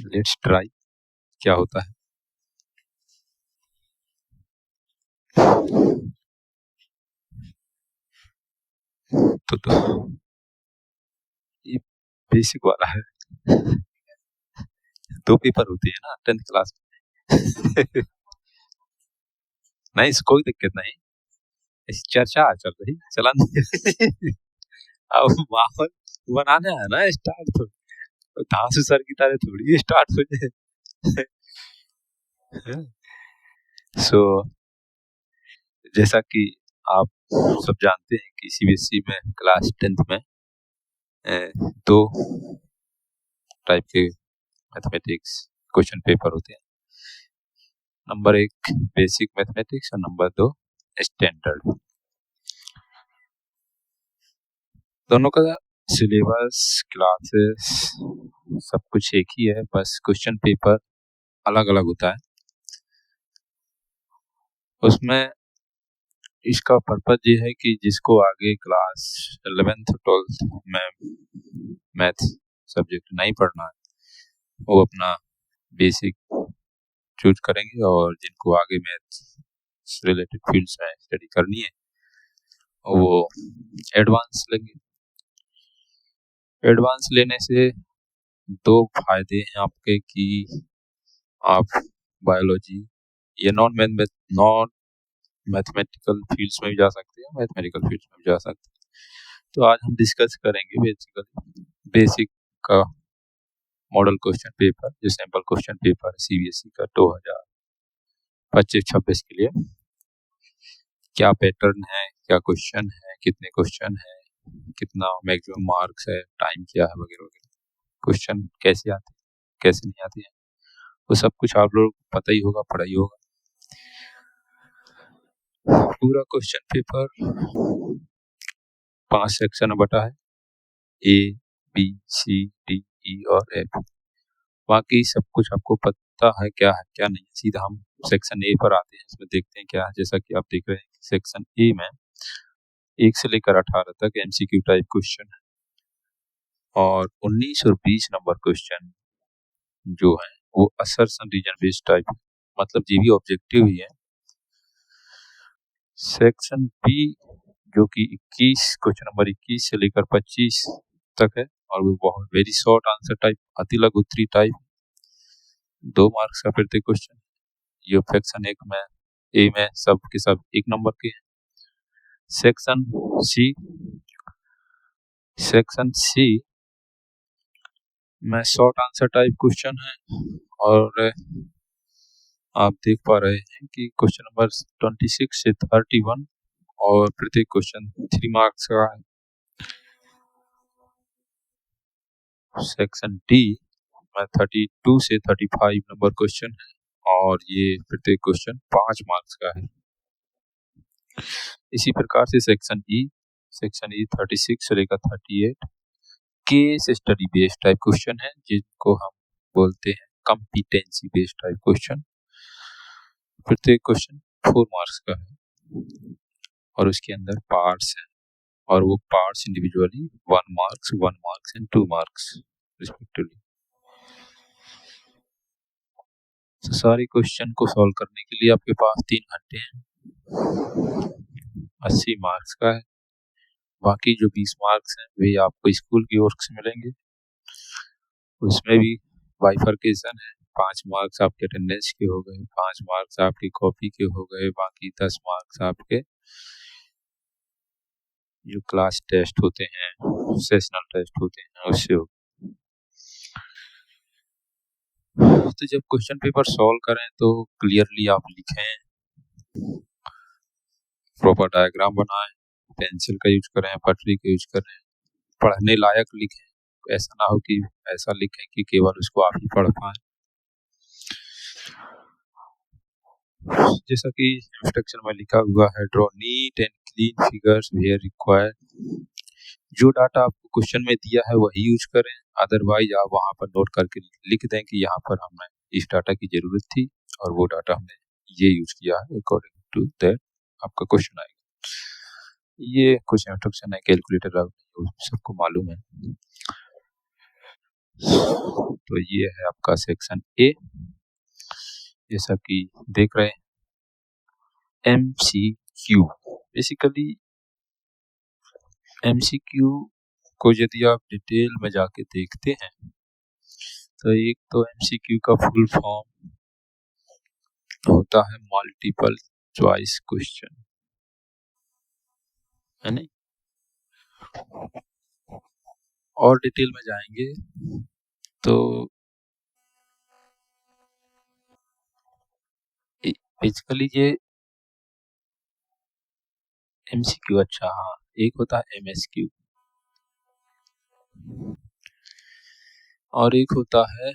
Let's try क्या होता है। तो ये बेसिक वाला है। 2 पेपर होते हैं ना 10th क्लास में। नहीं, कोई दिक्कत नहीं, इस चर्चा चल रही चला नहीं। अब माहौल बनाना है ना स्टार्ट, तो धांसू सर की तरह थोड़ी स्टार्ट हो जाए। सो जैसा कि आप सब जानते हैं कि सीबीएसई में क्लास 10th में 2 टाइप के मैथमेटिक्स क्वेश्चन पेपर होते हैं। नंबर 1 बेसिक मैथमेटिक्स और नंबर 2 स्टैंडर्ड। दोनों का सिलेबस, क्लासेस सब कुछ एक ही है, बस क्वेश्चन पेपर अलग अलग होता है। उसमें इसका पर्पज ये है कि जिसको आगे क्लास 11th 12th में मैथ सब्जेक्ट नहीं पढ़ना है वो अपना बेसिक चूज करेंगे, और जिनको आगे मैथ रिलेटेड फील्ड्स में स्टडी करनी है वो एडवांस लेंगे। एडवांस लेने से 2 फायदे हैं आपके कि आप बायोलॉजी या नॉन मैथमेटिकल फील्ड्स में भी जा सकते हैं, मैथमेटिकल फील्ड्स में भी जा सकते हैं। तो आज हम डिस्कस करेंगे बेसिकली बेसिक का मॉडल क्वेश्चन पेपर, जो सैम्पल क्वेश्चन पेपर सीबीएसई का 2025-26 के लिए। क्या पैटर्न है, क्या क्वेश्चन है, कितने क्वेश्चन है, कितना मैक्सिमम मार्क्स है, टाइम क्या है, वगैरह वगैरह। क्वेश्चन कैसे आते हैं, कैसे नहीं आते हैं, वो सब कुछ आप लोग पता ही होगा, पढ़ा ही होगा। पूरा क्वेश्चन पेपर 5 सेक्शन में बटा है, A B C D E और एफ। बाकी सब कुछ आपको पता है क्या नहीं। सीधा हम सेक्शन ए पर आते हैं, इसमें देखते हैं क्या है। जैसा कि आप देख रहे हैं सेक्शन ए में 1 से लेकर 18 तक एमसीक्यू टाइप क्वेश्चन है, और 19 और 20 नंबर क्वेश्चन जो है वो असर्शन रीजन बेस्ड टाइप, मतलब जीवी ऑब्जेक्टिव ही है। सेक्शन बी जो कि 21 क्वेश्चन नंबर 21 से लेकर 25 तक है, और वो बहुत वेरी शॉर्ट आंसर टाइप, अति लघु उत्तरीय टाइप, 2 मार्क्स का प्रत्येक क्वेश्चन। ये सेक्शन एक में ए में सब के सब 1 नंबर के हैं। सेक्शन सी में शॉर्ट आंसर टाइप क्वेश्चन है, और आप देख पा रहे हैं कि क्वेश्चन नंबर 26 से 31 और प्रत्येक क्वेश्चन 3 मार्क्स का है। सेक्शन डी में 32 से 35 नंबर क्वेश्चन है, और ये प्रत्येक क्वेश्चन 5 मार्क्स का है। इसी प्रकार से सेक्शन ई 36 से लेकर 38 case study based type question है, जिनको हम बोलते हैं कॉम्पिटेंसी बेस्ड टाइप क्वेश्चन। प्रत्येक क्वेश्चन 4 मार्क्स का है, और उसके अंदर पार्ट्स हैं, और वो parts individually 1 marks and 2 marks respectively. तो सारे क्वेश्चन को सॉल्व करने के लिए आपके पास 3 घंटे हैं। 80 मार्क्स का है। बाकी जो 20 मार्क्स हैं वे आपको स्कूल की ओर से मिलेंगे। उसमें भी बाइफर्केशन है, 5 मार्क्स आपके अटेंडेंस के हो गए, 5 मार्क्स आपकी कॉपी के हो गए, बाकी 10 मार्क्स आपके जो क्लास टेस्ट होते हैं, सेशनल टेस्ट होते हैं, उससे हो। तो जब क्वेश्चन पेपर सॉल्व करें तो क्लियरली आप लिखें, प्रॉपर डायग्राम बनाएं, पेंसिल का यूज करें, पटरी का यूज करें, पढ़ने लायक लिखें। ऐसा ना हो कि ऐसा लिखें कि केवल उसको आप ही पढ़ पाए। जैसा कि इंस्ट्रक्शन में लिखा हुआ है, draw neat and clean figures were required. जो डाटा आपको क्वेश्चन में दिया है वही यूज करें, अदरवाइज आप वहां पर नोट करके लिख दें कि यहाँ पर हमें इस डाटा की जरूरत थी और वो डाटा हमने ये यूज किया है, अकॉर्डिंग टू दैट आपका क्वेश्चन आएगा। ये कुछ इंस्ट्रक्शन है, कैलकुलेटर सबको मालूम है। तो ये है आपका सेक्शन ए, जैसा कि देख रहे हैं। MCQ बेसिकली MCQ को यदि आप डिटेल में जाके देखते हैं तो एक तो MCQ का फुल फॉर्म होता है मल्टीपल चॉइस क्वेश्चन, है नहीं। और डिटेल में जाएंगे तो बेसिकली ये MCQ, अच्छा हाँ, एक होता है MSQ और एक होता है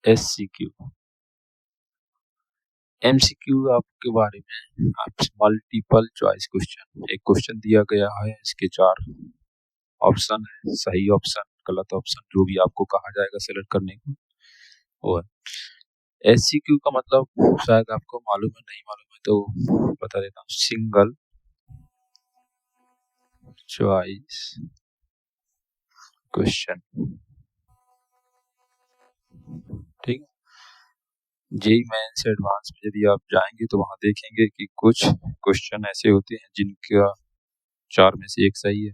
SCQ। MCQ आपके बारे में आपसे मल्टीपल चॉइस क्वेश्चन, एक क्वेश्चन दिया गया है, इसके 4 ऑप्शन है, सही ऑप्शन, गलत ऑप्शन, जो भी आपको कहा जाएगा सेलेक्ट करने को वो है। SCQ का मतलब शायद आपको मालूम है, नहीं मालूम है तो बता देता हूँ, सिंगल चॉइस क्वेश्चन, ठीक है। जेईई मेंस एडवांस में यदि आप जाएंगे तो वहां देखेंगे कि कुछ क्वेश्चन ऐसे होते हैं जिनका 4 में से एक सही है,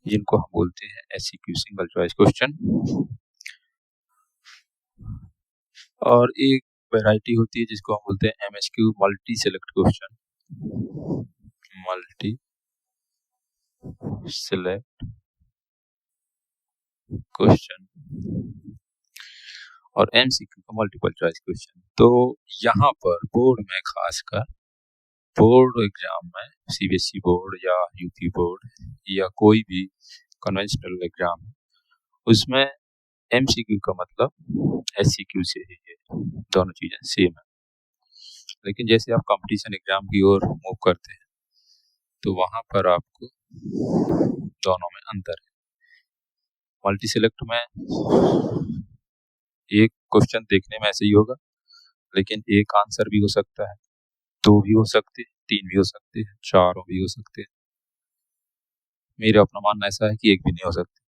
जिनको हम बोलते हैं SCQ, सिंगल चॉइस क्वेश्चन। और एक वैरायटी होती है जिसको हम बोलते हैं MSQ, multi select question, multi select question, और MCQ का मल्टीपल चॉइस क्वेश्चन। तो यहाँ पर बोर्ड में, खासकर बोर्ड एग्जाम में, CBSE बोर्ड या UP बोर्ड या कोई भी कन्वेंशनल एग्जाम है, उसमें MCQ का मतलब SCQ से ही है, दोनों चीजें सेम है। लेकिन जैसे आप कंपटीशन एग्जाम की ओर मूव करते हैं तो वहां पर आपको दोनों में अंतर है। मल्टी सेलेक्ट में एक क्वेश्चन देखने में ऐसे ही होगा, लेकिन एक आंसर भी हो सकता है, 2 भी हो सकते हैं, 3 भी हो सकते हैं, 4 भी हो सकते हैं। मेरा अपना मानना ऐसा है कि एक भी नहीं हो सकता।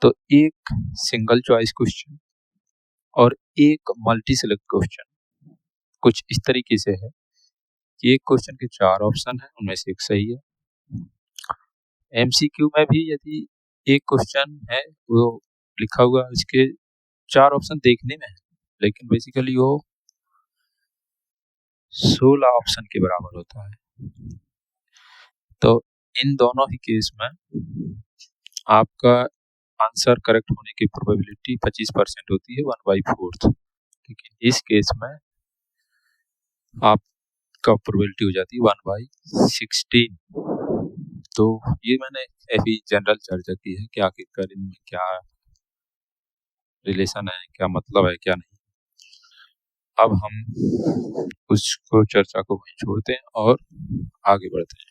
तो एक सिंगल चॉइस क्वेश्चन और एक मल्टी सेलेक्ट क्वेश्चन कुछ इस तरीके से है कि एक क्वेश्चन के 4 ऑप्शन है, उनमें से एक सही है। MCQ में भी यदि एक क्वेश्चन है, वो लिखा हुआ है, उसके 4 ऑप्शन देखने में है, लेकिन बेसिकली वो 16 ऑप्शन के बराबर होता है। तो इन दोनों ही केस में आपका आंसर करेक्ट होने की प्रोबेबिलिटी 25% होती है, 1/4। लेकिन इस केस में आपका प्रोबेबिलिटी हो जाती है 1/16। तो ये मैंने अभी जनरल चर्चा की है कि आखिरकार इनमें क्या रिलेशन है, क्या मतलब है, क्या नहीं। अब हम उसको, चर्चा को वहीं छोड़ते हैं और आगे बढ़ते हैं।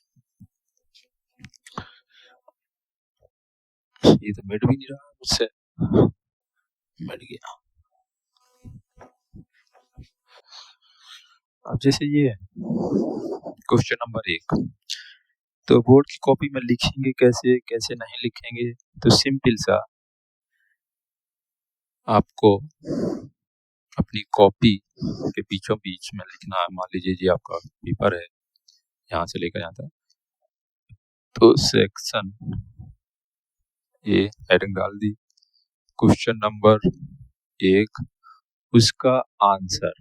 ये तो मिट भी नहीं रहा मुझसे, मिट गया। अब जैसे ये क्वेश्चन नंबर 1, तो बोर्ड की कॉपी में लिखेंगे कैसे, कैसे नहीं लिखेंगे, तो सिंपल सा आपको अपनी कॉपी के बीचों बीच में लिखना है। मान लीजिए जी आपका पेपर है, यहाँ से लेकर यहाँ तक, तो सेक्शन ए हेडिंग डाल दी, क्वेश्चन नंबर 1, उसका आंसर।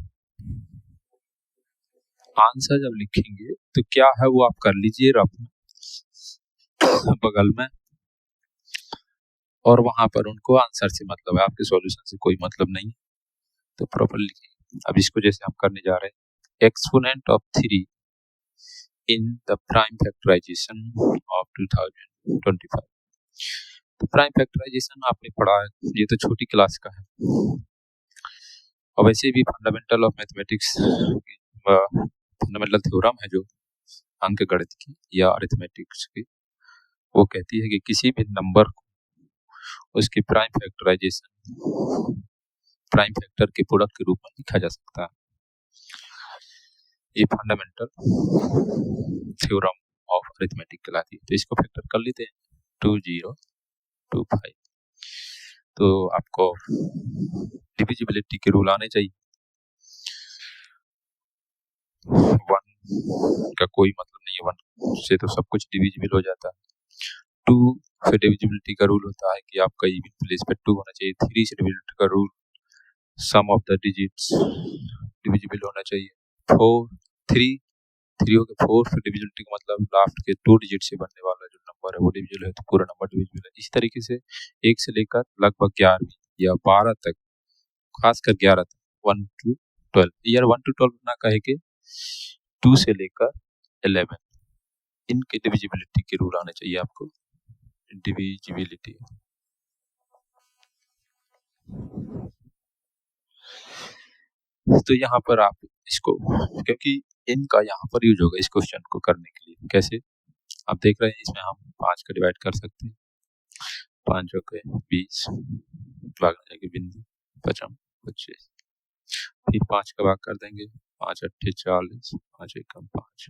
आंसर जब लिखेंगे तो क्या है वो आप कर लीजिए रफ में बगल में, और वहां पर उनको आंसर से मतलब है, आपके सॉल्यूशन से कोई मतलब नहीं, तो प्रॉपर लिखिए। अब इसको जैसे हम करने जा रहे हैं, exponent of 3 in the prime factorization of 2025। तो प्राइम फैक्टराइजेशन आपने पढ़ा है, ये तो छोटी क्लास का है, और वैसे भी fundamental of mathematics, fundamental theorem है जो अंक गणित की या अरिथमेटिक्स की, वो कहती है कि किसी भी नंबर को उसके प्राइम फैक्टराइजेशन, प्राइम फैक्टर के प्रोडक्ट के रूप में लिखा जा सकता है। ये फंडामेंटल थ्योरम ऑफ अरिथमेटिक कहलाती है। तो इसको फैक्टर कर लेते हैं। 2025। तो आपको डिविजिबिलिटी के रूल आने चाहिए। 1 का कोई मतलब नहीं है, 1 से तो सब कुछ डिविजिबल हो जाता है। 2 से डिविजिबिलिटी का रूल होता है कि आपका इवन प्लेस पे 2 होना चाहिए। 3 से डिविजिबिलिटी का rule sum of the digits divisible होना चाहिए। 3 हो गया। 4 से डिविजिबिलिटी का मतलब लास्ट के 2 डिजिट से बनने वाला जो नंबर है वो डिविजिबल है, तो पूरा नंबर डिविजिबल है। इस तरीके से 1 से लेकर लगभग 11वीं या 12 तक, खासकर 11 तक, 1 to 12 यार 1 to 12 ना कहे के 2 से लेकर 11 इनके डिविजिबिलिटी के रूल आने चाहिए आपको। डिविजिबिलिटी तो यहाँ पर आप इसको, क्योंकि इनका यहाँ पर यूज होगा इस क्वेश्चन को करने के लिए। कैसे आप देख रहे हैं, इसमें हम 5 का डिवाइड कर सकते हैं। 5 हो गए 20, भाग जाएंगे बिंदु 55 25, फिर 5 का भाग कर देंगे, 5 अट्ठे 40, 5 एकम 5।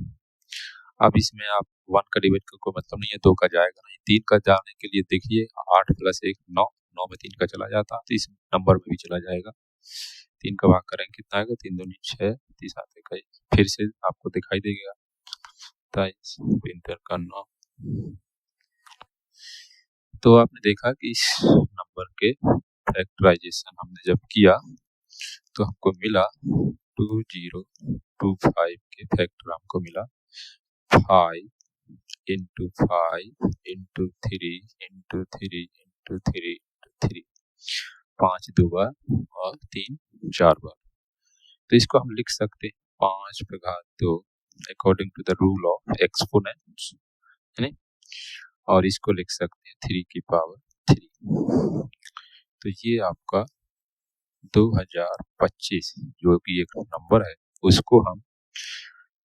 अब इसमें आप 1 का डिवाइड का कोई मतलब नहीं है, 2 का जाएगा नहीं। 3 का जाने के लिए देखिए 8 + 1 9, 9 में 3 का चला जाता तो इस नंबर में भी चला जाएगा। 3 का भाग करेंगे कितना आएगा, 3 दूनी 6, 30 आते 21, फिर से आपको दिखाई देगा 23, 3 3 का 9। तो आपने देखा कि इस नंबर के फैक्टराइजेशन हमने जब किया तो हमको मिला 2025 के फैक्टर हमको मिला 5 × 5 × 3 × 3 × 3 × 3, 5 2 बार और 3 4 बार। तो इसको हम लिख सकते हैं 5/2 according to the rule of exponents, है नहीं, और इसको लिख सकते हैं 3 की पावर 3। तो ये आपका 2025 जो कि एक नंबर है उसको हम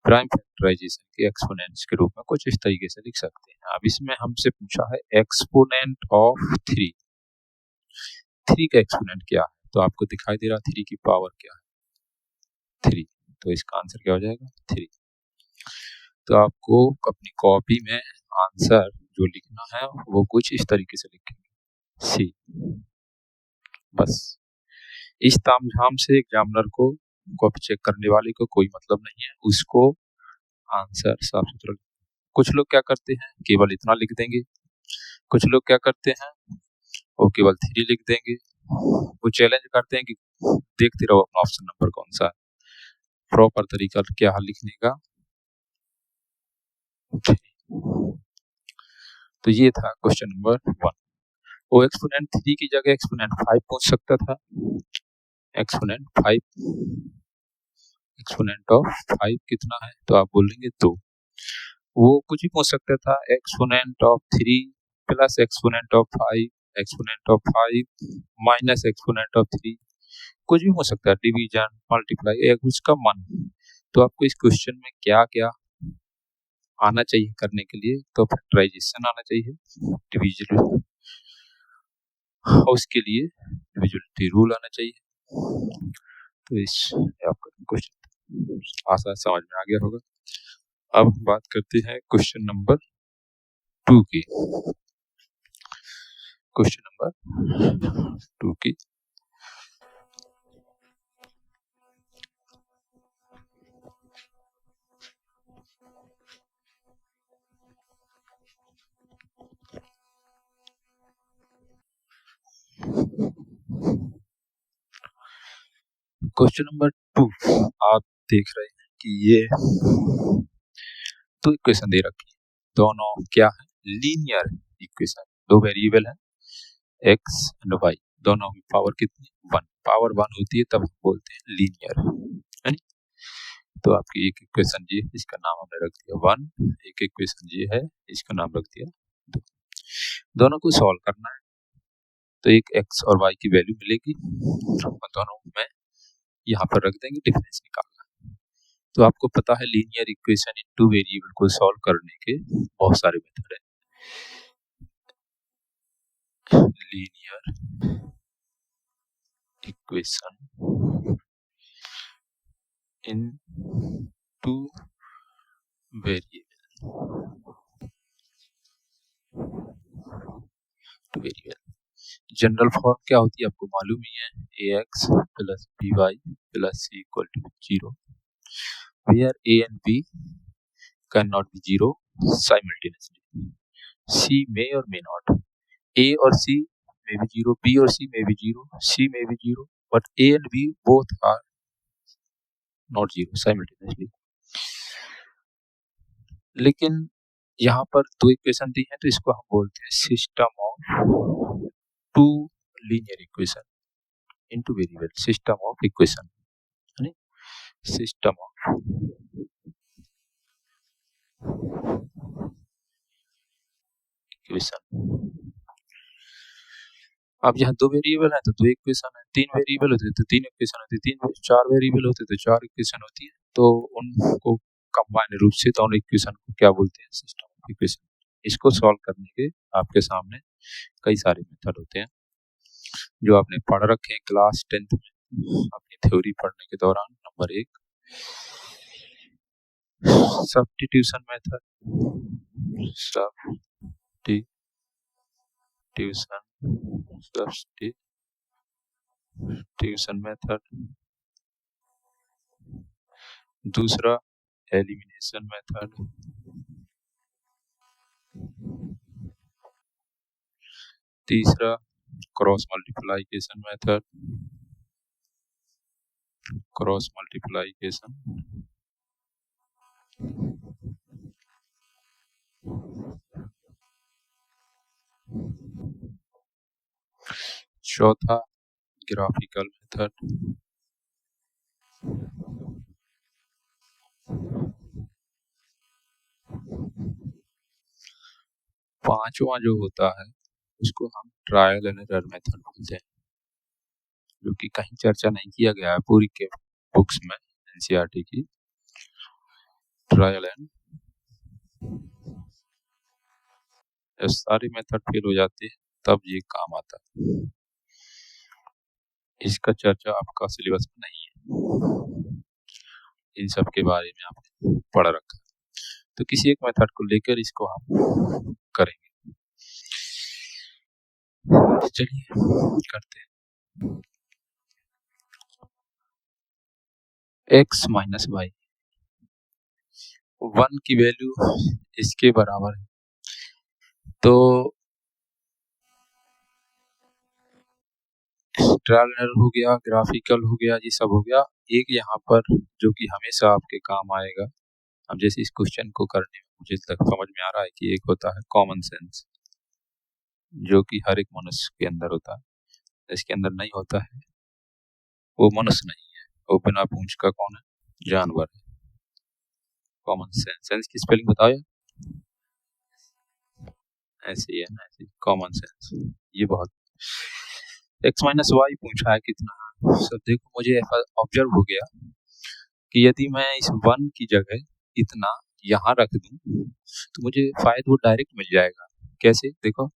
प्राइम फैक्टराइजेशन के एक्सपोनेंट्स के रूप में कुछ इस तरीके से लिख सकते हैं। अब इसमें हमसे पूछा है एक्सपोनेंट ऑफ 3 का एक्सपोनेंट क्या है, तो आपको दिखाई दे रहा 3 की पावर क्या है 3, तो इसका आंसर क्या हो जाएगा 3। तो आपको अपनी कॉपी में आंसर जो लिखना है वो कुछ इस तरीके से लिखेंगे सी। बस इस तामझाम से एग्जामिनर को कॉपी चेक करने वाले को कोई मतलब नहीं है, उसको आंसर साफ सुथरा। कुछ लोग क्या करते हैं केवल इतना लिख देंगे, कुछ लोग क्या करते हैं वो केवल 3 लिख देंगे। वो चैलेंज करते हैं कि देखते रहो अपना ऑप्शन नंबर कौन सा है। प्रॉपर तरीका क्या है लिखने का। तो ये था क्वेश्चन नंबर 1। वो एक्सपोनेंट 3 की जगह एक्सपोनेंट 5 पूछ सकता था। एक्सपोनेंट 5, एक्सपोनेंट ऑफ 5 कितना है, तो आप बोलेंगे 2। वो कुछ भी पूछ सकता था, exponent of 3 plus exponent of 5, exponent of 5 minus exponent of 3, कुछ भी हो सकता है, डिवीजन, मल्टीप्लाई, या उसका मन। तो आपको इस क्वेश्चन में क्या क्या आना चाहिए करने के लिए, तो फैक्टराइजेशन आना चाहिए, डिवीजन, उसके लिए डिविजिबिलिटी रूल आना चाहिए। तो इस आपका क्वेश्चन आसान समझ में आ गया होगा। अब हम बात करते हैं क्वेश्चन नंबर 2 की। क्वेश्चन नंबर 2 की क्वेश्चन नंबर 2 आप देख रहे हैं कि ये 2 इक्वेशन दे रखी है, दोनों क्या है, लीनियर इक्वेशन। 2 वेरिएबल है x एंड y, दोनों की पावर कितनी 1, पावर 1 होती है तब हम बोलते हैं लीनियर, है नहीं। तो आपकी एक इक्वेशन ये है, इसका नाम हमने रख दिया 1, एक इक्वेशन ये है, इसका नाम रख दिया 2। दोनों को सॉल्व करना है, तो एक x और y की वैल्यू मिलेगी और दोनों में यहाँ पर रख देंगे, डिफरेंस निकालना है। तो आपको पता है लीनियर इक्वेशन इन 2 वेरिएबल को सॉल्व करने के बहुत सारे मेथड है। Linear equation in 2 variable, two variable. General form क्या होती है आपको मालूम ही है, A X plus B Y plus C equal to 0, where A and B can not be 0 simultaneously. C may और मे नॉट, ए और सी may be 0, B or C may be 0, C may be 0, but A and B both are not 0 simultaneously. लेकिन यहाँ पर दो equation दी है तो इसको हम बोलते हैं system of two linear equation into variable, system of equation, यानी सिस्टम ऑफ इक्वेशन। अब यहाँ दो वेरिएबल है तो दो इक्वेशन है, तीन वेरिएबल होते तो तीन इक्वेशन होती, तीन चार वेरिएबल होते तो चार इक्वेशन होती है, तो उनको कंबाइन रूप से दोनों इक्वेशन को क्या बोलते हैं, सिस्टम ऑफ इक्वेशन। इसको सॉल्व करने के आपके सामने कई सारे मेथड होते हैं जो आपने पढ़ रखे हैं क्लास 10th में अपनी थ्योरी पढ़ने के दौरान। Number 1 substitution method, substitution method. दूसरा एलिमिनेशन मेथड। तीसरा cross multiplication method, cross multiplication. चौथा ग्राफिकल मेथड। पांचवा जो होता है उसको हम ट्रायल एंड एरर मेथड बोलते हैं, जो कि कहीं चर्चा नहीं किया गया है पूरी के बुक्स में एनसीईआरटी की। ट्रायल एंड, जब सारे मेथड फेल हो जाते हैं तब ये काम आता है। इसका चर्चा आपका सिलेबस में नहीं है, इन सब के बारे में आपने पढ़ रखा है, तो किसी एक मेथड को लेकर इसको हम करेंगे। चलिए करते हैं। x माइनस वाई, 1 की वैल्यू इसके बराबर है, तो ट्रायल एंड एरर हो गया, ग्राफिकल हो गया, ये सब हो गया। एक यहाँ पर जो कि हमेशा आपके काम आएगा, अब जैसे इस क्वेश्चन को करने में मुझे तक समझ में आ रहा है कि एक होता है कॉमन सेंस, जो कि हर एक मनुष्य के अंदर होता है, इसके अंदर नहीं होता है वो मनुष्य नहीं है, वो बिना पूंछ का कौन है, जानवर है। कॉमन सेंस, सेंस की स्पेलिंग बताओ यार, ऐसे ही है ना, ऐसे कॉमन सेंस। ये बहुत x माइनस वाई पूछा है कितना, सब देखो मुझे ऑब्जर्व हो गया कि यदि मैं इस 1 की जगह इतना यहाँ रख दूं तो मुझे शायद वो डायरेक्ट मिल जाएगा। कैसे, देखो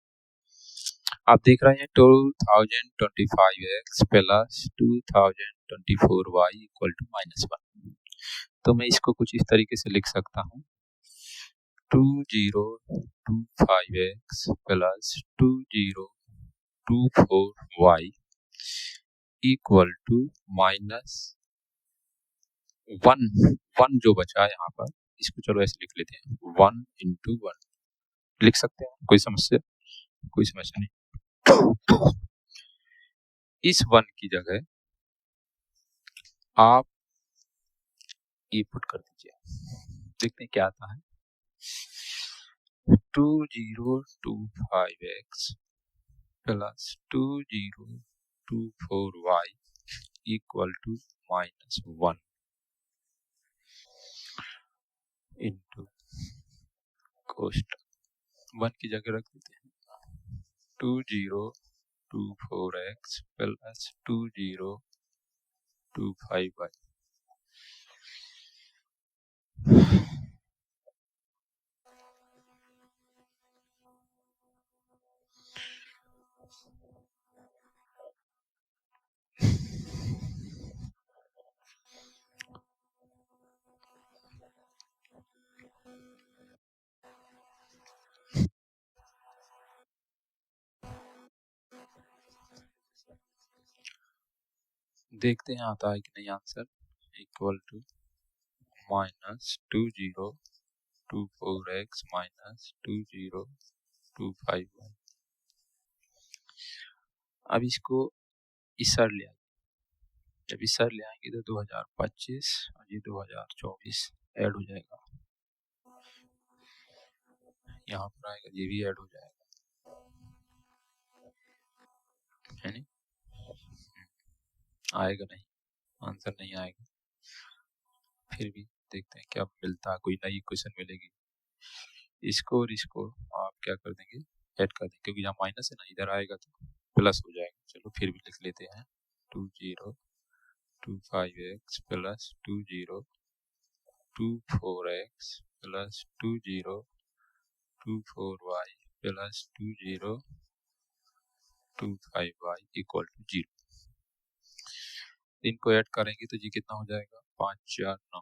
आप देख रहे हैं 2025x plus 2024y equal to -1, तो मैं इसको कुछ इस तरीके से लिख सकता हूँ 2025x plus 2024y equal to -1 जो बचा है यहाँ पर, इसको चलो ऐसे लिख लेते हैं 1 इंटू 1 लिख सकते हैं, कोई समस्या नहीं। इस 1 की जगह आप ये पुट कर दीजिए, देखते हैं क्या आता है। 2025x plus 2024y equal to -1 into कोष्टक 1 की जगह रख देते हैं 2024x प्लस 2025y। देखते हैं आता है कि नहीं answer. Equal to -2024x -2025y। अब इसको इस साइड ले आए, जब इस साइड ले आएंगे तो 2025 और ये 2024 ऐड हो जाएगा, यहाँ पर आएगा, ये भी ऐड हो जाएगा, है नहीं? आएगा नहीं, आंसर नहीं आएगा। फिर भी देखते हैं क्या मिलता है, कोई नई क्वेश्चन मिलेगी। इसको और इसको आप क्या कर देंगे, ऐड कर देंगे, क्योंकि यहाँ माइनस है ना, इधर आएगा तो प्लस हो जाएगा। चलो फिर भी लिख लेते हैं 2025x plus 2024x plus 2024y plus 2025y equal to 0। इनको ऐड करेंगे तो ये कितना हो जाएगा, 5 4 9,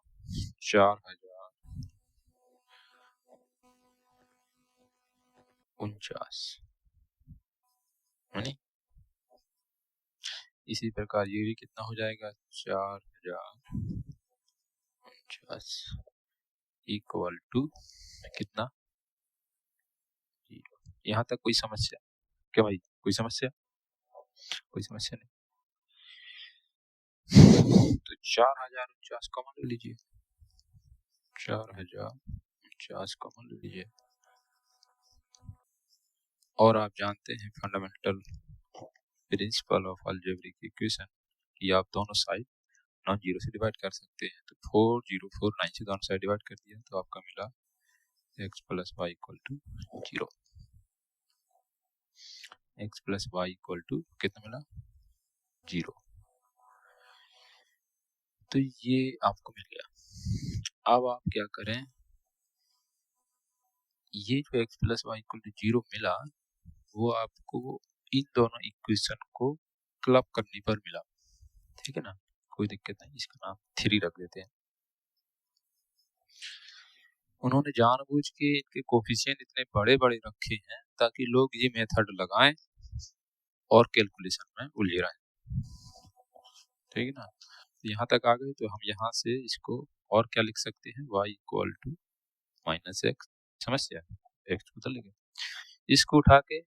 4049, है नहीं? इसी प्रकार ये भी कितना हो जाएगा, 4049 इक्वल टू कितना, 0। यहाँ तक कोई समस्या क्या भाई, कोई समस्या? कोई समस्या नहीं। तो 4049 कॉमन ले लीजिए, 4049 कॉमन ले लीजिए। और आप जानते हैं fundamental principle of algebraic equation कि आप दोनों साइड नॉन जीरो से डिवाइड कर सकते हैं। तो 4049 से दोनों साइड डिवाइड कर दिया तो आपका मिला x plus y equal to 0। x plus y equal to कितना मिला, 0। तो ये आपको मिल गया। अब आप क्या करें, ये जो x plus y equal to 0 मिला वो आपको इन दोनों इक्वेशन को क्लब करने पर मिला, ठीक है ना, कोई दिक्कत नहीं। इसका नाम 3 रख देते हैं। उन्होंने जानबूझ के इनके कोफिशिएंट इतने बड़े बड़े रखे हैं ताकि लोग ये मेथड लगाएं और कैलकुलेशन में उलझे रहें, ठीक है ना। यहाँ तक आ गए तो हम यहाँ से इसको और क्या लिख सकते हैं, y इक्वल टू -x, समस्या x को बदल लेंगे, इसको उठा के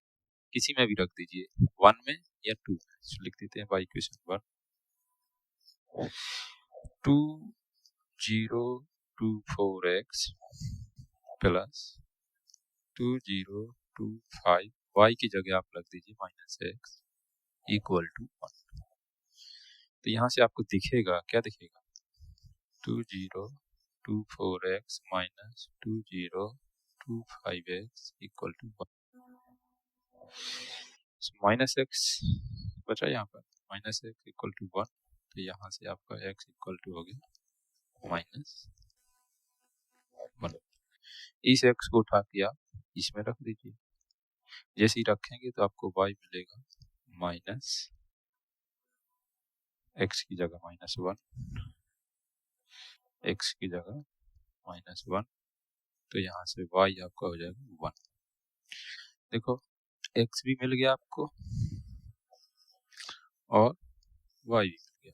किसी में भी रख दीजिए, 1 में या 2 में। लिख देते हैं y equation 1 2024x plus 2025 y की जगह आप रख दीजिए -x इक्वल टू 1। तो यहाँ से आपको दिखेगा, क्या दिखेगा, 2024x minus 2025x equal to 1। -x बचा यहाँ पर, -x इक्वल टू 1। तो यहाँ से आपका x इक्वल टू हो गया -1। इस x को उठा के आप इसमें रख दीजिए, जैसे ही रखेंगे तो आपको y मिलेगा -x की जगह -1, x की जगह -1। तो यहाँ से y आपका हो जाएगा 1। देखो x भी मिल गया आपको और y भी मिल गया।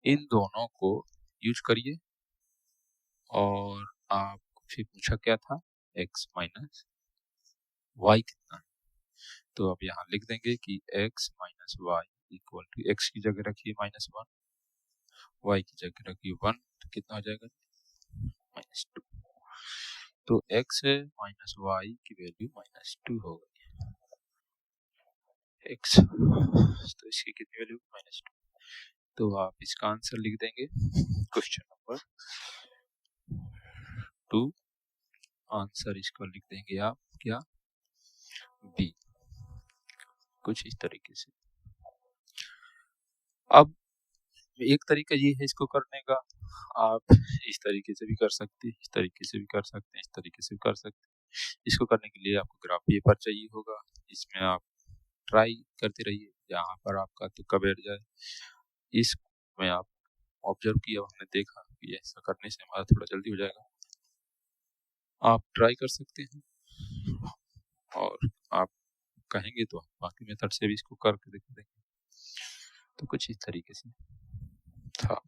इन दोनों को यूज करिए और आपको फिर पूछा क्या था, x माइनस y कितना है। तो अब यहाँ लिख देंगे कि x minus y equal to, x की जगह रखिए -1, y की जगह रखिए 1, तो कितना हो जाएगा, -2। तो x माइनस वाई की वैल्यू -2 हो गई, x तो इसकी कितनी वैल्यू, -2। तो आप इसका आंसर लिख देंगे क्वेश्चन नंबर 2, आंसर इसका लिख देंगे आप क्या, बी, कुछ इस तरीके से। अब एक तरीका ये है इसको करने का, आप इस तरीके से भी कर सकते हैं, इस तरीके से भी कर सकते हैं, इस तरीके से भी कर सकते हैं। इसको करने के लिए आपको ग्राफ पेपर चाहिए होगा, इसमें आप ट्राई करते रहिए, जहाँ पर आपका तुक्का बैठ जाए। इसमें आप ऑब्जर्व किया, हमने देखा कि ऐसा करने से हमारा थोड़ा जल्दी हो जाएगा। आप ट्राई कर सकते हैं और आप कहेंगे तो बाकी मेथड से भी इसको करके देख देंगे। तो कुछ इस तरीके से था।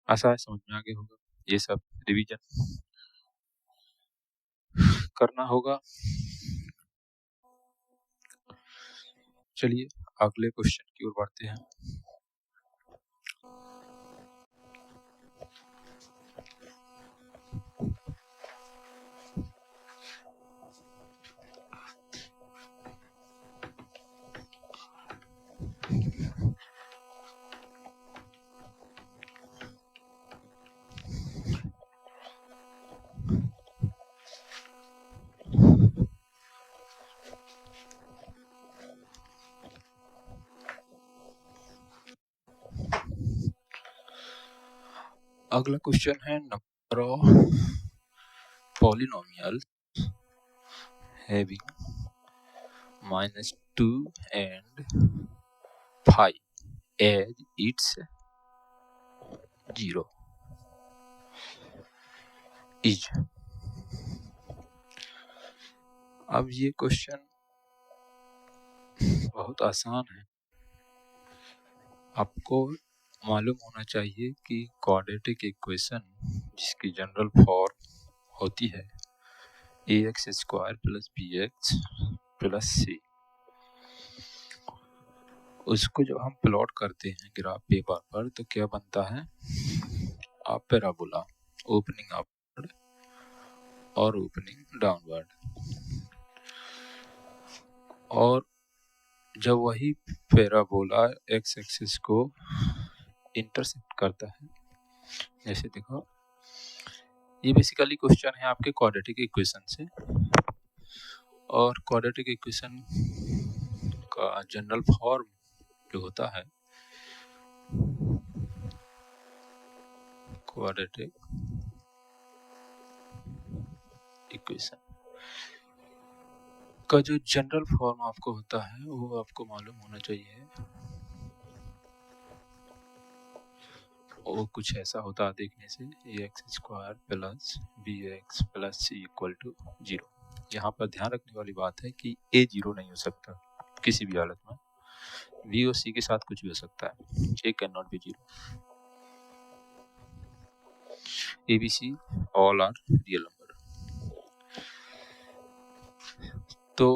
आशा है समझ में आ गया होगा। ये सब रिवीजन करना होगा। चलिए अगले क्वेश्चन की ओर बढ़ते हैं। अगला क्वेश्चन है number of polynomial having -2 and 5 as its 0 is। अब ये क्वेश्चन बहुत आसान है। आपको मालूम होना चाहिए कि क्वाड्रेटिक इक्वेशन जिसकी जनरल फॉर्म होती है ax² + bx + c, उसको जब हम प्लॉट करते हैं ग्राफ पेपर पर तो क्या बनता है, आप पैराबोला ओपनिंग अपवर्ड और ओपनिंग डाउनवर्ड। और जब वही पैराबोला एक्स एक्सिस को इंटरसेक्ट करता है, जैसे देखो ये बेसिकली क्वेश्चन है आपके क्वाड्रेटिक इक्वेशन से। और क्वाड्रेटिक इक्वेशन का जनरल फॉर्म जो होता है क्वाड्रेटिक इक्वेशन का जो जनरल फॉर्म आपको होता है वो आपको मालूम होना चाहिए। वो कुछ ऐसा होता है देखने से ax² + bx + c = 0। यहाँ पर ध्यान रखने वाली बात है कि a 0 नहीं हो सकता किसी भी हालत में, b और c के साथ कुछ भी हो सकता है, a can not be 0। a b c all are real number. तो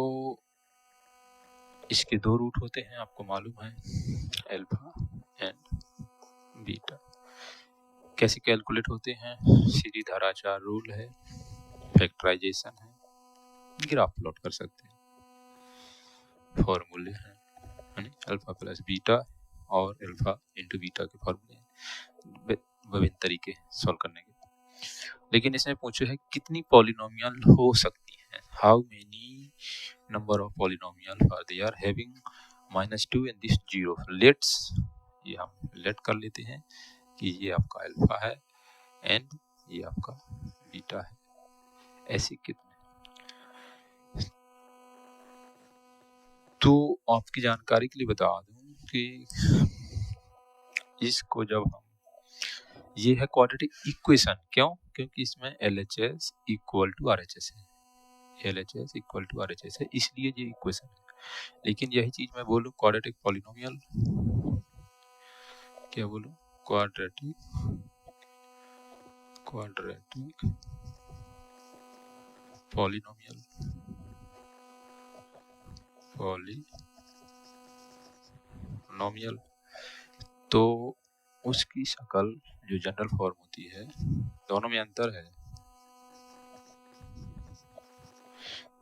इसके दो रूट होते हैं आपको मालूम है, अल्फा एंड बीटा। कैसे कैलकुलेट होते हैं, सीधी धाराचार रूल है, फैक्टराइजेशन है, ग्राफ प्लॉट कर सकते हैं, फॉर्मूले हैं अल्फा + बीटा और अल्फा × बीटा के फॉर्मूले, विभिन्न तरीके सॉल्व करने के। लेकिन इसमें पूछे है कितनी पॉलिनोमियल हो सकती है, how many number of polynomial are there having -2 and this 0। Let's, ये हम लेट कर लेते हैं कि ये आपका अल्फा है एंड ये आपका बीटा है। ऐसे कितने, तो आपकी जानकारी के लिए बता दूं कि इसको जब हम, ये है क्वाड्रेटिक इक्वेशन, क्यों, क्योंकि इसमें LHS = RHS है, LHS = RHS है, इसलिए ये इक्वेशन है। लेकिन यही चीज मैं बोलूं क्वाड्रेटिक पॉलिनोमियल, क्या बोलूं, क्वाड्रेटिक पॉलिनोमियल, तो उसकी शक्ल जो जनरल फॉर्म होती है, दोनों में अंतर है।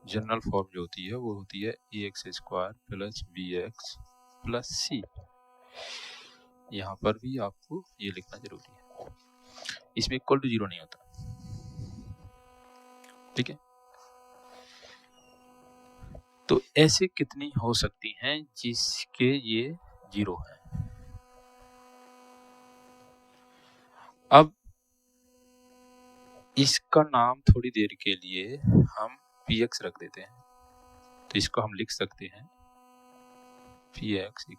जनरल फॉर्म जो होती है वो होती है ax² + bx + c। यहाँ पर भी आपको ये लिखना जरूरी है, इसमें = 0 नहीं होता, ठीक है। तो ऐसे कितनी हो सकती हैं जिसके ये 0 है। अब इसका नाम थोड़ी देर के लिए हम px रख देते हैं, तो इसको हम लिख सकते हैं px =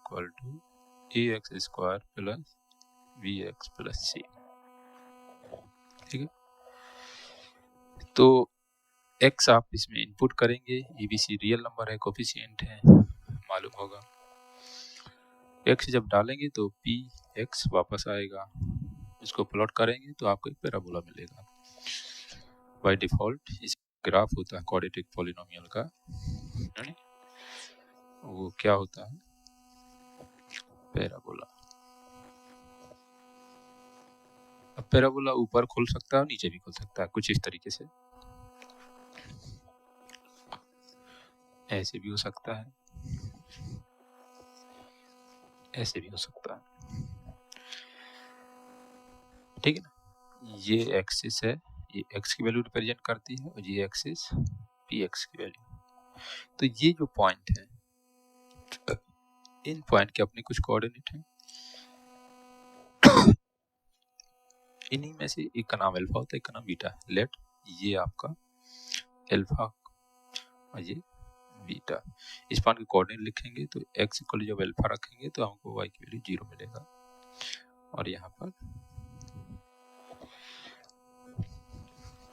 ax² + bx + c, ठीक है। तो x आप इसमें इनपुट करेंगे, abc रियल नंबर है, कोफिशिएंट है, मालूम होगा। एक्स जब डालेंगे तो पी एक्स वापस आएगा, इसको प्लॉट करेंगे तो आपको एक पैराबोला मिलेगा। बाय डिफॉल्ट इस ग्राफ होता है क्वाड्रेटिक पॉलिनोमियल का, वो क्या होता है, पैराबोला। अब पैराबोला ऊपर खुल सकता है और नीचे भी खुल सकता है, कुछ इस तरीके से, ऐसे भी हो सकता है, ऐसे भी हो सकता है, ठीक है ना। ये एक्सिस है, ये एक्स की वैल्यू रिप्रेजेंट करती है, और ये एक्सिस पी एक्स की वैल्यू। तो ये जो पॉइंट है, इन पॉइंट के अपने कुछ कोऑर्डिनेट हैं, इन्हीं में से एक का नाम अल्फा होता है, एक का नाम बीटा है। लेट ये आपका अल्फा और ये बीटा, इस पॉइंट के कोऑर्डिनेट लिखेंगे तो x इक्वल जब अल्फा रखेंगे तो हमको y की वैल्यू 0 मिलेगा, और यहाँ पर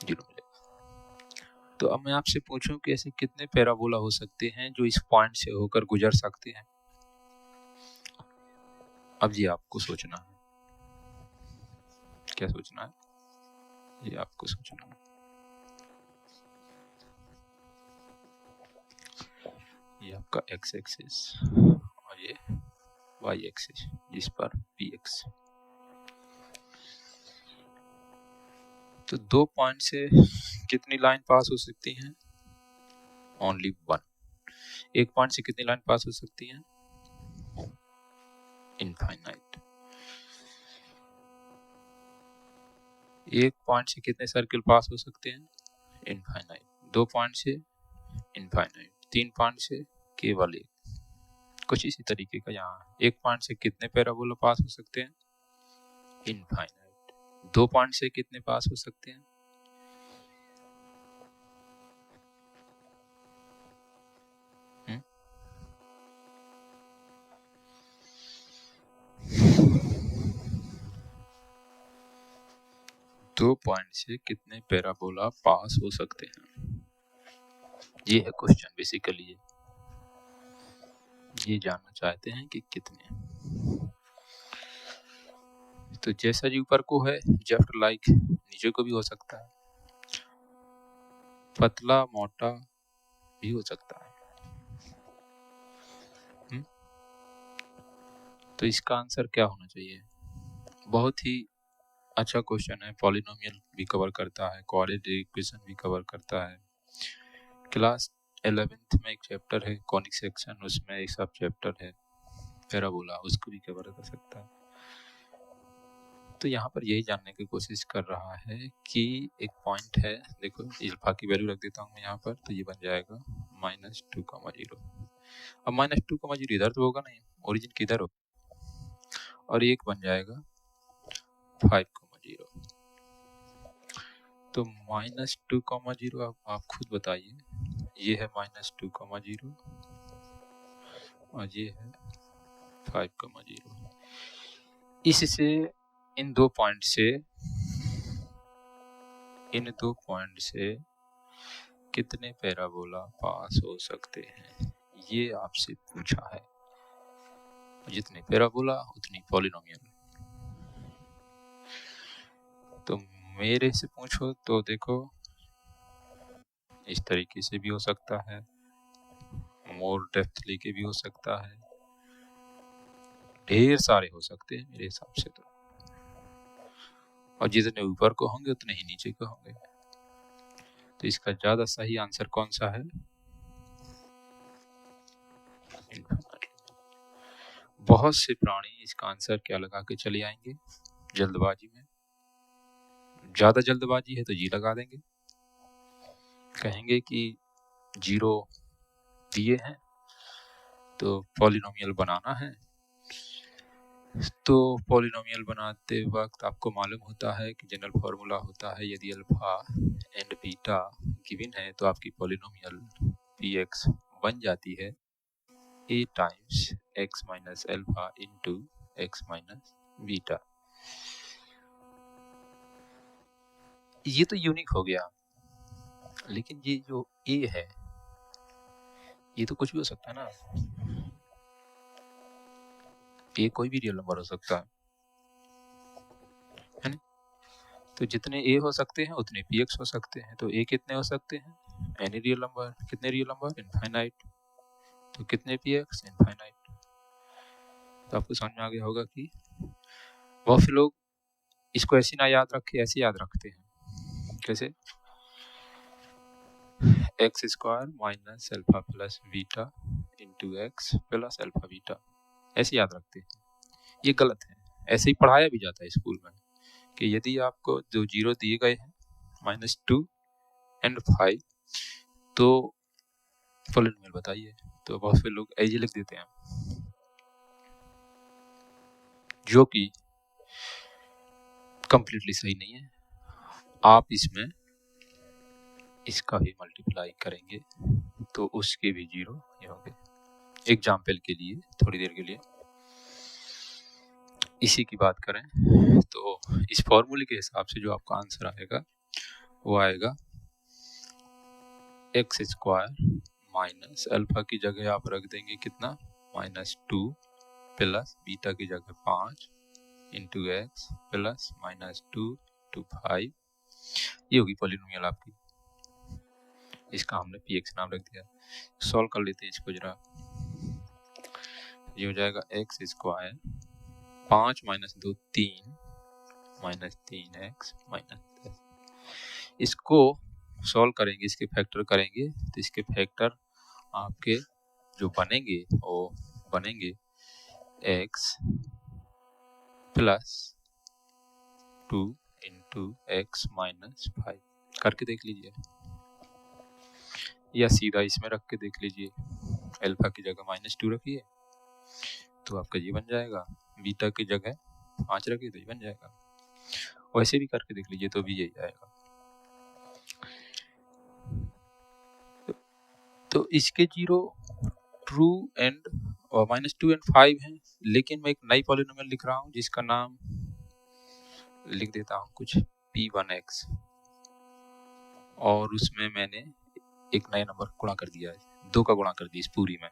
0 मिलेगा। तो अब मैं आपसे पूछूं कि ऐसे कितने पैराबोला हो सकते हैं जो इस पॉइंट से होकर गुजर सकते हैं। अब ये आपको सोचना है, क्या सोचना है, ये आपको सोचना है। ये आपका x एक्सिस और ये y एक्सिस, जिस पर px। तो दो पॉइंट से कितनी लाइन पास हो सकती हैं, ओनली वन। एक पॉइंट से कितनी लाइन पास हो सकती हैं, इनफाइनाइट। एक पॉइंट से कितने सर्किल पास हो सकते हैं, इनफाइनाइट। दो पॉइंट से इनफाइनाइट, तीन पॉइंट से केवल एक। कुछ इसी तरीके का यहाँ एक पॉइंट से कितने पैराबोला पास हो सकते हैं, इनफाइनाइट। दो पॉइंट से कितने पास हो सकते हैं, दो पॉइंट से कितने पैराबोला पास हो सकते हैं, ये है क्वेश्चन बेसिकली। ये जानना चाहते हैं कि कितने। तो जैसा जी ऊपर को है जस्ट लाइक नीचे को भी हो सकता है, पतला मोटा भी हो सकता है। तो इसका आंसर क्या होना चाहिए, बहुत ही अच्छा क्वेश्चन है। पॉलिनोमियल भी कवर करता है, क्वाड्रेटिक इक्वेशन भी कवर करता है। क्लास 11th में एक चैप्टर है कॉनिक सेक्शन, उसमें एक सब चैप्टर है पैराबोला, उसको भी कवर कर सकता है। तो यहाँ पर यही जानने की कोशिश कर रहा है कि एक पॉइंट है, देखो अल्फा की वैल्यू रख देता हूँ मैं यहाँ पर, तो ये बन जाएगा -2,0। अब -2,0 इधर तो होगा नहीं, ओरिजिन किधर हो, और एक बन जाएगा 5,0। तो -2,0 आप खुद बताइए, ये है -2,0 और ये है 5,0। इससे इन दो पॉइंट से कितने पैराबोला पास हो सकते हैं, ये आपसे पूछा है। जितने पैराबोला उतनी पॉलिनोमियल। तो मेरे से पूछो तो देखो इस तरीके से भी हो सकता है, मोर डेप्थ लेके भी हो सकता है, ढेर सारे हो सकते हैं मेरे हिसाब से तो, और जितने ऊपर को होंगे उतने ही नीचे को होंगे। तो इसका ज्यादा सही आंसर कौन सा है, बहुत से प्राणी इसका आंसर क्या लगा के चले आएंगे जल्दबाजी में, ज्यादा जल्दबाजी है तो जी लगा देंगे, कहेंगे कि 0 दिए हैं तो पॉलिनोमियल बनाना है। तो पॉलिनोमियल बनाते वक्त आपको मालूम होता है कि जनरल फॉर्मूला होता है, यदि अल्फा एंड बीटा गिवन है तो आपकी पॉलिनोमियल px बन जाती है a times x minus alpha into x minus beta. ये तो यूनिक हो गया, लेकिन ये जो a है ये तो कुछ भी हो सकता है ना। ए कोई भी रियल नंबर हो सकता है ना। तो जितने ए हो सकते हैं उतने पी एक्स हो सकते हैं। तो ए कितने हो सकते हैं, एनी रियल नंबर। कितने रियल नंबर, इनफाइनाइट। तो कितने पी एक्स, इनफाइनाइट। तो आपको समझ में आ गया होगा कि बहुत से लोग इसको ऐसे ना याद रखे, ऐसे याद रखते हैं। कैसे, x square minus alpha plus beta into x plus alpha beta, ऐसे याद रखते हैं। ये गलत है। ऐसे ही पढ़ाया भी जाता है स्कूल में कि यदि आपको जो जीरो दिए गए हैं -2 एंड 5, तो पॉलिनोमियल बताइए। तो बहुत से लोग ऐसे लिख देते हैं, जो कि कंप्लीटली सही नहीं है। आप इसमें इसका भी मल्टीप्लाई करेंगे तो उसके भी जीरो होंगे। एग्जाम्पल के लिए, थोड़ी देर के लिए इसी की बात करें तो इस फॉर्मूले के हिसाब से जो आपका आंसर आएगा वो आएगा एक्स स्क्वायर माइनस अल्फा की जगह आप रख देंगे कितना, -2 प्लस बीटा की जगह 5 इंटू एक्स प्लस -2 टू 5। ये होगी पॉलिनोमियल आपकी। इसका हमने पी एक्स नाम रख दिया। सॉल्व कर लेते हैं इसको जरा। ये हो जाएगा एक्स स्क्वायर 5 - 2 3 -3 एक्स -10। इसको सॉल्व करेंगे, इसके फैक्टर करेंगे तो इसके फैक्टर आपके जो बनेंगे वो बनेंगे एक्स प्लस 2 इंटू एक्स -5। करके देख लीजिए, या सीधा इसमें रख के देख लीजिए। अल्फा की जगह -2 रखिए तो आपका ये बन जाएगा, बीटा की जगह 5 रखिए तो ये बन जाएगा। वैसे भी करके देख लीजिए तो भी यही आएगा। तो इसके जीरो ट्रू एंड और -2 एंड 5 हैं, लेकिन मैं एक नई पॉलिनोमियल लिख रहा हूँ जिसका नाम लिख देता हूँ कुछ p1x, और उसमें मैंने एक नया नंबर गुणा कर दिया है, 2 का गुणा कर दिया इस पूरी में।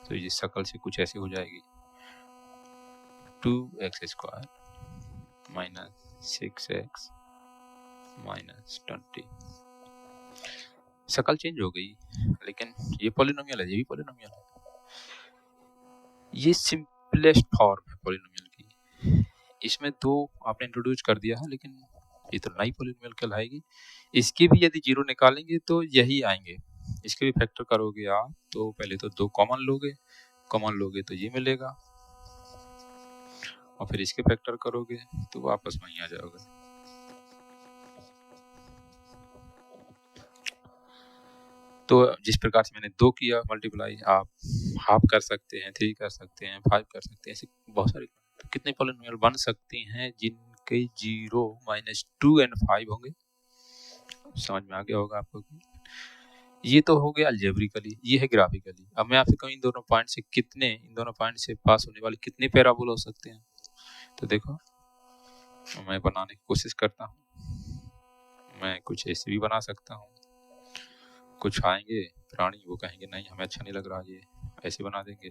तो ये शक्ल से कुछ ऐसे हो जाएगी, 2x स्क्वायर -6x -20। शक्ल चेंज हो गई, लेकिन ये पॉलिनोमियल है, ये भी पॉलिनोमियल है। ये सिंपलेस्ट फॉर्म है पॉलिनोमियल की। इसमें 2 आपने इंट्रोड्यूस कर दिया है, लेकिन ये तो नई पॉलिनोमियल कहलाएगी। इसके भी यदि जीरो निकालेंगे तो यही आएंगे। इसके भी फैक्टर करोगे आप तो पहले तो 2 कॉमन लोगे तो ये मिलेगा, और फिर इसके फैक्टर करोगे तो वापस वहीं आ जाओगे। तो जिस प्रकार से मैंने 2 किया मल्टीप्लाई, आप हाफ कर सकते हैं, 3 कर सकते हैं, 5 कर सकते हैं, ऐसे बहुत सारे कितने पॉलिनोमियल बन सकती हैं जिनके 0 -2 एंड 5 होंगे। समझ में आ गया होगा आपको। ये तो हो गया अलजेब्रिकली, ये है ग्राफिकली। अब मैं आपसे कहूँ इन दोनों पॉइंट से पास होने वाले कितने पैराबोला हो सकते हैं। तो देखो, मैं बनाने की कोशिश करता हूँ। मैं कुछ ऐसे भी बना सकता हूँ। कुछ आएंगे प्राणी, वो कहेंगे नहीं हमें अच्छा नहीं लग रहा, ये ऐसे बना देंगे।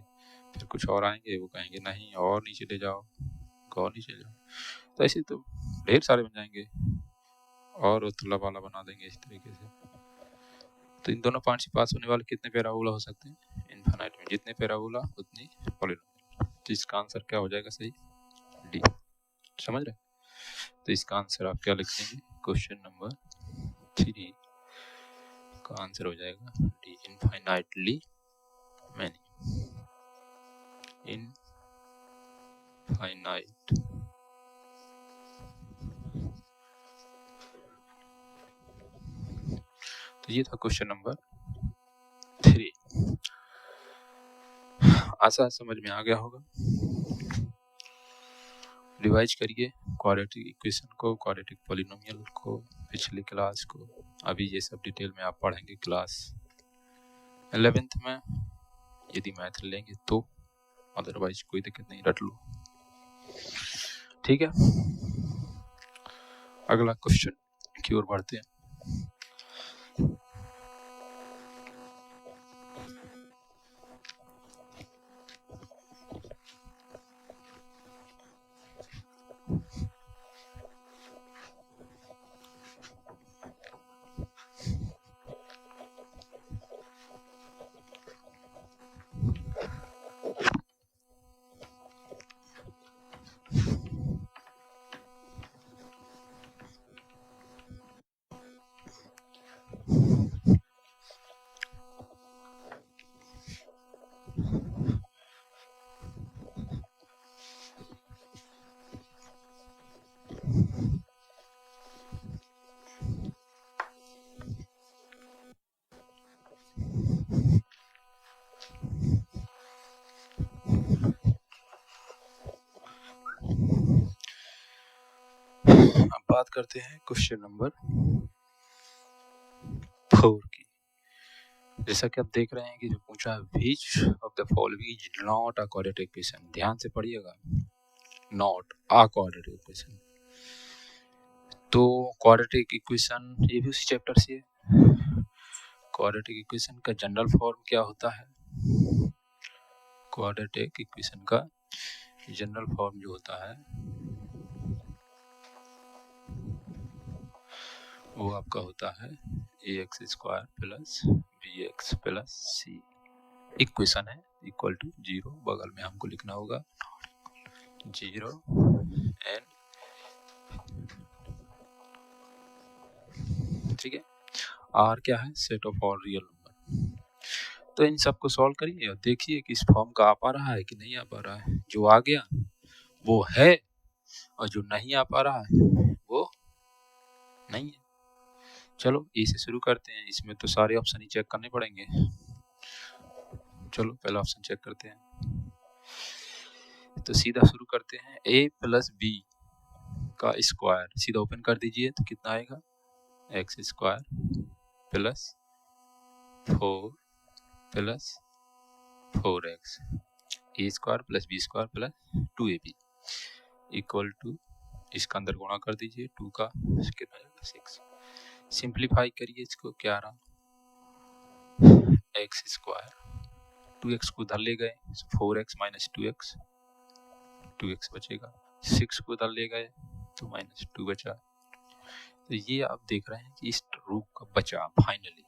फिर कुछ और आएंगे, वो कहेंगे नहीं और नीचे ले जाओ, और नीचे ले जाओ। तो ऐसे तो ढेर सारे बन जाएंगे, और उत्तला वाला बना देंगे इस तरीके से। तो इन दोनों पॉइंट से पास होने वाले कितने पैराबोला हो सकते हैं इनफाइनाइट में। जितने पैराबोला उतनी पॉलिनोमियल। तो इसका आंसर क्या हो जाएगा सही, डी। समझ रहे। तो इसका आंसर आप क्या लिख देंगे, क्वेश्चन नंबर 3 का आंसर हो जाएगा डी, इनफाइनाइटली मैनी। इनफाइनाइट तो ये था क्वेश्चन नंबर 3। आशा समझ में आ गया होगा। रिवाइज करिए क्वाड्रेटिक इक्वेशन को, क्वाड्रेटिक पॉलिनोमियल को, पिछली क्लास को। अभी ये सब डिटेल में आप पढ़ेंगे क्लास 11th में, यदि मैथ लेंगे तो। अदरवाइज कोई दिक्कत नहीं, रट लो। ठीक है, अगला क्वेश्चन की ओर बढ़ते हैं। बात करते हैं क्वेश्चन नंबर 4 की। जैसा कि आप देख रहे हैं कि जो पूछा है which of the following is not a quadratic equation. ध्यान से पढ़िएगा, नॉट अ क्वाड्रेटिक इक्वेशन। तो क्वाड्रेटिक इक्वेशन ये भी उसी चैप्टर से है। क्वाड्रेटिक इक्वेशन का जनरल फॉर्म क्या होता है? क्वाड्रेटिक इक्वेशन का जनरल फॉर्म जो होता है वो आपका होता है ax² plus bx plus c। Equation है इक्वल टू 0, बगल में हमको लिखना होगा 0 एंड, ठीक है। आर क्या है? Set of all real number. तो इन सबको सॉल्व करिए और देखिए कि इस फॉर्म का आ पा रहा है कि नहीं आ पा रहा है। जो आ गया वो है और जो नहीं आ पा रहा है वो नहीं है। चलो ए से शुरू करते हैं। इसमें तो सारे ऑप्शन ही चेक करने पड़ेंगे। चलो पहला ऑप्शन चेक करते हैं। तो सीधा शुरू करते हैं। a प्लस बी का स्क्वायर सीधा ओपन कर दीजिए तो कितना आएगा? x² plus 4 plus 4x, a² plus b² plus 2ab equal to, इसका अंदर गुणा कर दीजिए 2 का कितना आएगा? 6। सिंप्लीफाई करिए इसको, क्या रहा? x², 2x को उधर ले गए 4x माइनस 2x, 2x बचेगा। 6 को उधर ले गए तो माइनस 2 बचा। तो ये आप देख रहे हैं कि इस रूप का बचा फाइनली।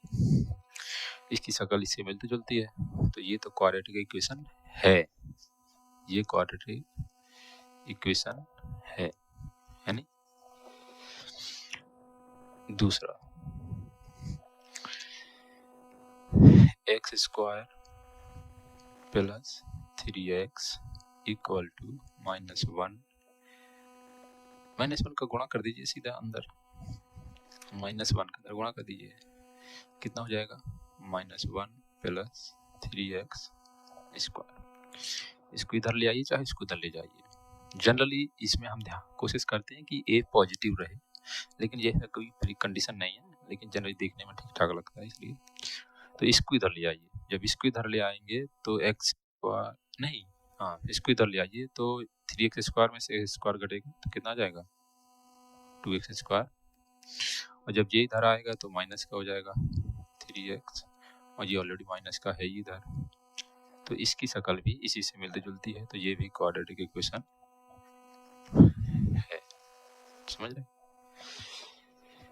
इसकी शक्ल इससे मिलती जुलती है, तो ये तो क्वाड्रेटिक इक्वेशन है। ये क्वाड्रेटिक इक्वेशन है नहीं? दूसरा, x² plus 3x equal to -1। -1 का गुणा कर दीजिए सीधा अंदर, -1 का अंदर गुणा कर दीजिए, कितना हो जाएगा? -1 प्लस 3x स्क्वायर। इसको इधर ले आइए, चाहे इसको इधर ले जाइए। जनरली इसमें हम कोशिश करते हैं कि a पॉजिटिव रहे, लेकिन यह कोई प्री कंडीशन नहीं है, लेकिन जनरली देखने में ठीक ठाक लगता है इसलिए। तो इसको इधर ले आइए। जब इसको इधर ले आएंगे तो x नहीं, हाँ इसको इधर ले आइए तो 3x स्क्वायर में से स्क्वायर घटेगा तो कितना आ जाएगा? 2x square. और जब ये इधर आएगा तो माइनस का हो जाएगा 3x, और ये ऑलरेडी माइनस का है ही इधर, तो इसकी शक्ल भी इसी से मिलती जुलती है। तो ये भी क्वाड्रेटिक इक्वेशन है। समझ रहे?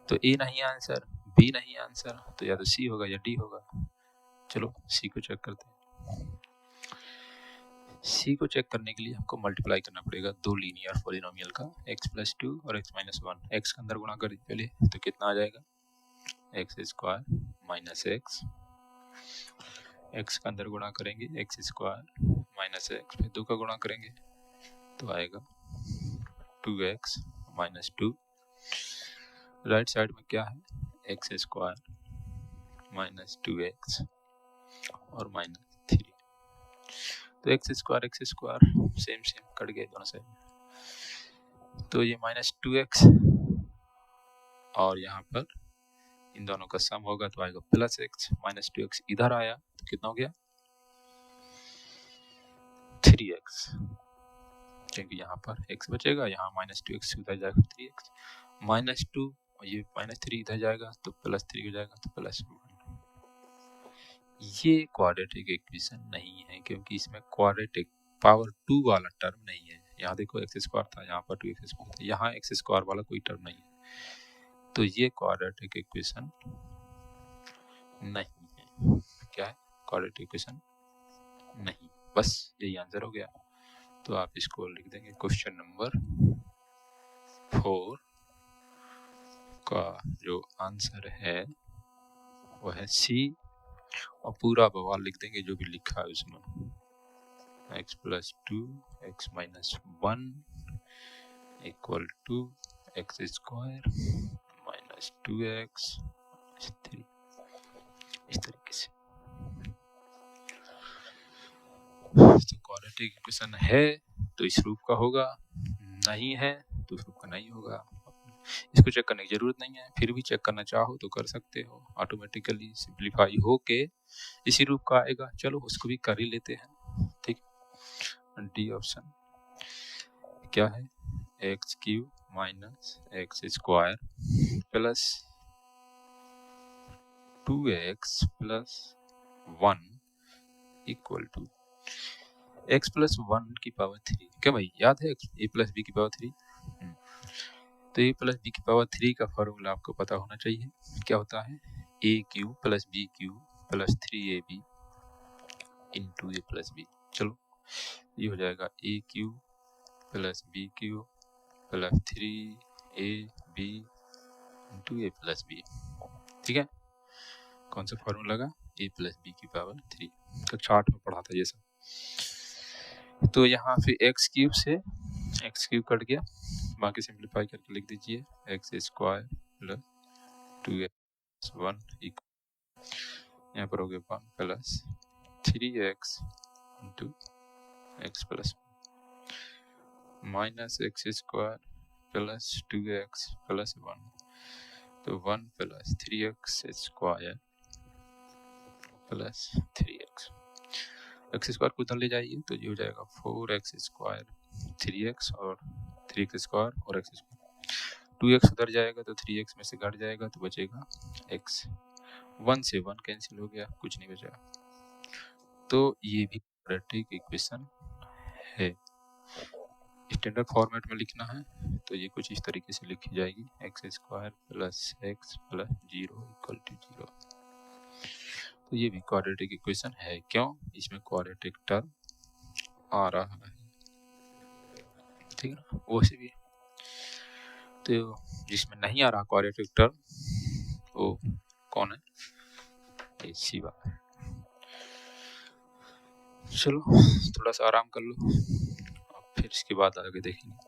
तो ए नहीं आंसर, बी नहीं आंसर, तो या तो सी होगा या डी होगा। चलो सी को चेक करते हैं। सी को चेक करने के लिए हमको मल्टीप्लाई करना पड़ेगा दो लीनियर पॉलिनोमियल का, x प्लस 2 और x माइनस 1। x का अंदर गुणा कर दीजिए पहले, तो कितना आ जाएगा? x² minus x। x का अंदर गुणा करेंगे x² माइनस x, फिर 2 का गुणा करेंगे तो आएगा 2x माइनस 2। राइट साइड में क्या है? x² माइनस 2x और माइनस 3। तो x² सेम कट गए दोनों साइड। तो ये माइनस 2x और यहाँ पर इन दोनों का सम होगा तो आएगा प्लस x। माइनस 2x इधर आया तो कितना हो गया? 3x, क्योंकि यहाँ पर x बचेगा, यहाँ माइनस 2x उधर जाएगा 3x, माइनस 2 और ये माइनस 3 इधर जाएगा तो प्लस 3 हो जाएगा तो प्लस 1। ये क्वाड्रेटिक इक्वेशन नहीं है, क्योंकि इसमें क्वाड्रेटिक पावर 2 वाला टर्म नहीं है। यहाँ देखो x² था, यहाँ पर 2x² था, यहाँ x² वाला कोई टर्म नहीं है। तो ये क्वाड्रेटिक इक्वेशन नहीं है। क्या है? क्वाड्रेटिक इक्वेशन नहीं। बस यही आंसर हो गया। तो आप इसको लिख देंगे। क्वेश्चन नंबर 4 का जो आंसर है वो है सी, और पूरा बवाल लिख देंगे जो भी लिखा है उसमें। x plus 2 x minus 1 equal to x² minus 2x 3, इस तरीके से। तो क्वाड्रेटिक इक्वेशन है तो इस रूप का होगा, नहीं है तो उस रूप का नहीं होगा। इसको चेक करने की ज़रूरत नहीं है, फिर भी चेक करना चाहो तो कर सकते हो, ऑटोमेटिकली सिंप्लीफाई होके इसी रूप का आएगा। चलो उसको भी कर ही लेते हैं, ठीक। डी ऑप्शन क्या है, x cube minus x square plus 2x plus 1 equal to x plus 1 की पावर 3। क्या भाई याद है a प्लस बी की पावर 3? तो a प्लस बी की पावर 3 का फॉर्मूला आपको पता होना चाहिए। क्या होता है, a cube plus b cube plus 3ab into a plus b. चलो ये हो जाएगा a cube plus b cube plus 3ab into a plus b. ठीक है, कौन सा फॉर्मूला लगा, a प्लस बी की पावर 3 का चार्ट में पढ़ा था ये सब। तो यहाँ पे एक्स क्यूब से एक्स क्यूब कट गया, बाकी सिंप्लीफाई करके लिख दीजिए x square plus 2x 1 equal, यहाँ पर हो गया 1 plus 3x into x plus minus x square plus 2x plus 1, तो 1 plus 3x square plus 3x, x square को उधर ले जाइए तो ये हो जाएगा 4x स्क्वायर 3x और 3x स्क्वायर और x स्क्वायर, 2x उधर जाएगा तो 3x में से घट जाएगा तो बचेगा x, 1 से 1 कैंसिल हो गया, कुछ नहीं बचा। तो ये भी क्वाड्रेटिक इक्वेशन है। स्टैंडर्ड फॉर्मेट में लिखना है तो ये कुछ इस तरीके से लिखी जाएगी, x square plus x plus 0 equal to 0। तो ये भी क्वाड्रेटिक इक्वेशन है, क्यों, इसमें क्वाड्रेटिक टर्म आ रहा है, ठीक है ना। वो से भी तो जिसमें नहीं आ रहा क्वाड्रेटिक टर्म वो कौन है, ये सी बात है। चलो थोड़ा सा आराम कर लो, फिर इसके बाद आगे देखेंगे।